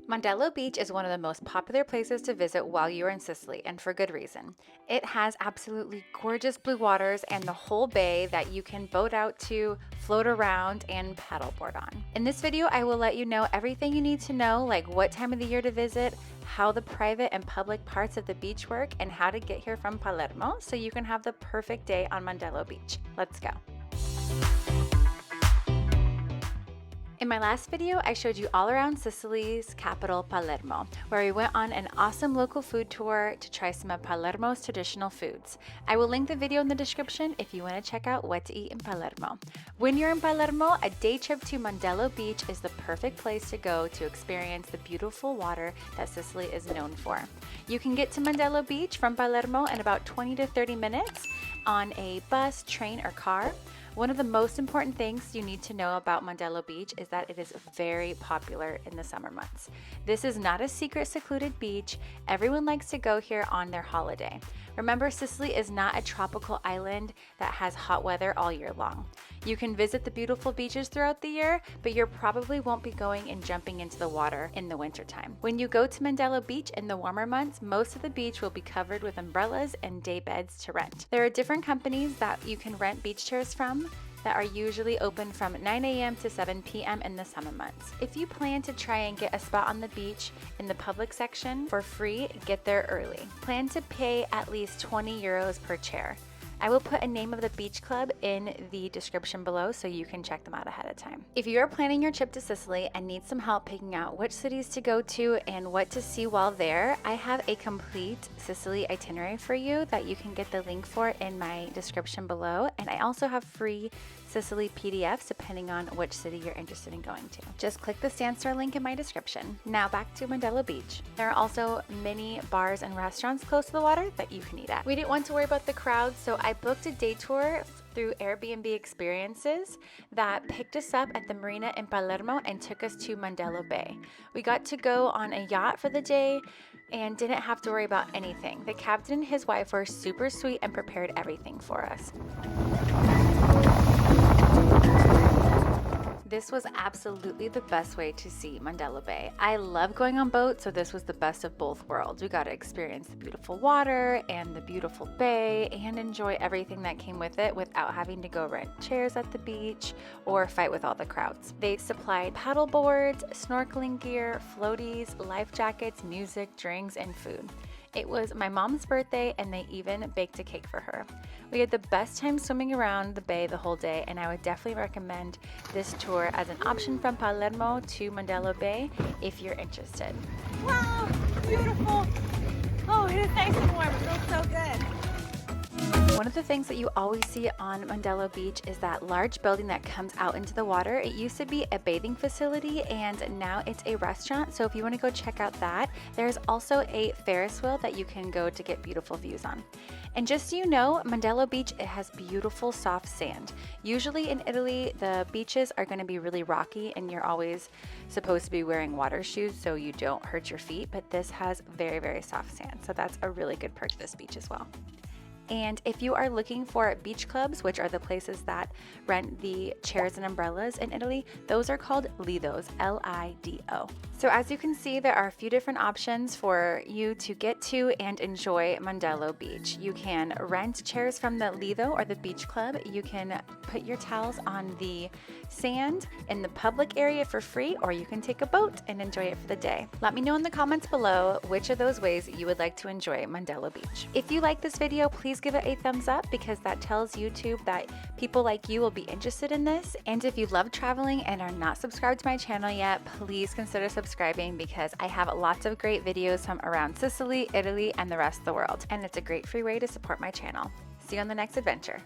Mondello Beach is one of the most popular places to visit while you're in Sicily, and for good reason. It has absolutely gorgeous blue waters and the whole bay that you can boat out to, float around, and paddleboard on. In this video, I will let you know everything you need to know, like what time of the year to visit, how the private and public parts of the beach work, and how to get here from Palermo so you can have the perfect day on Mondello Beach. Let's go. In my last video, I showed you all around Sicily's capital, Palermo, where we went on an awesome local food tour to try some of Palermo's traditional foods. I will link the video in the description if you want to check out what to eat in Palermo. When you're in Palermo, a day trip to Mondello Beach is the perfect place to go to experience the beautiful water that Sicily is known for. You can get to Mondello Beach from Palermo in about 20 to 30 minutes on a bus, train, or car. One of the most important things you need to know about Mondello Beach is that it is very popular in the summer months. This is not a secret, secluded beach. Everyone likes to go here on their holiday. Remember, Sicily is not a tropical island that has hot weather all year long. You can visit the beautiful beaches throughout the year, but you probably won't be going and jumping into the water in the wintertime. When you go to Mondello Beach in the warmer months, most of the beach will be covered with umbrellas and day beds to rent. There are different companies that you can rent beach chairs from that are usually open from 9 a.m. to 7 p.m. in the summer months. If you plan to try and get a spot on the beach in the public section for free, get there early. Plan to pay at least 20 euros per chair. I will put a name of the beach club in the description below so you can check them out ahead of time. If you are planning your trip to Sicily and need some help picking out which cities to go to and what to see while there, I have a complete Sicily itinerary for you that you can get the link for in my description below. And I also have free Sicily PDFs depending on which city you're interested in going to. Just click the Sand Store link in my description. Now back to Mondello Beach. There are also many bars and restaurants close to the water that you can eat at. We didn't want to worry about the crowds, so I booked a day tour through Airbnb Experiences that picked us up at the marina in Palermo and took us to Mondello Bay. We got to go on a yacht for the day and didn't have to worry about anything. The captain and his wife were super sweet and prepared everything for us. This was absolutely the best way to see Mondello Bay. I love going on boats, so this was the best of both worlds. We got to experience the beautiful water and the beautiful bay and enjoy everything that came with it without having to go rent chairs at the beach or fight with all the crowds. They supplied paddle boards, snorkeling gear, floaties, life jackets, music, drinks, and food. It was my mom's birthday and they even baked a cake for her. We had the best time swimming around the bay the whole day, and I would definitely recommend this tour as an option from Palermo to Mondello Bay if you're interested. Wow, beautiful. Oh, it is nice and warm. It feels so good. One of the things that you always see on Mondello Beach is that large building that comes out into the water. It used to be a bathing facility and now it's a restaurant. So if you want to go check out that, there's also a Ferris wheel that you can go to get beautiful views on. And just so you know, Mondello Beach, it has beautiful soft sand. Usually in Italy, the beaches are going to be really rocky and you're always supposed to be wearing water shoes so you don't hurt your feet, but this has very, very soft sand. So that's a really good perk to this beach as well. And if you are looking for beach clubs, which are the places that rent the chairs and umbrellas in Italy, those are called lidos, L-I-D-O. So as you can see, there are a few different options for you to get to and enjoy Mondello Beach. You can rent chairs from the lido or the beach club. You can put your towels on the sand in the public area for free, or you can take a boat and enjoy it for the day. Let me know in the comments below which of those ways you would like to enjoy Mondello Beach. If you like this video, please give it a thumbs up because that tells YouTube that people like you will be interested in this. And if you love traveling and are not subscribed to my channel yet, please consider subscribing because I have lots of great videos from around Sicily, Italy, and the rest of the world. And it's a great free way to support my channel. See you on the next adventure.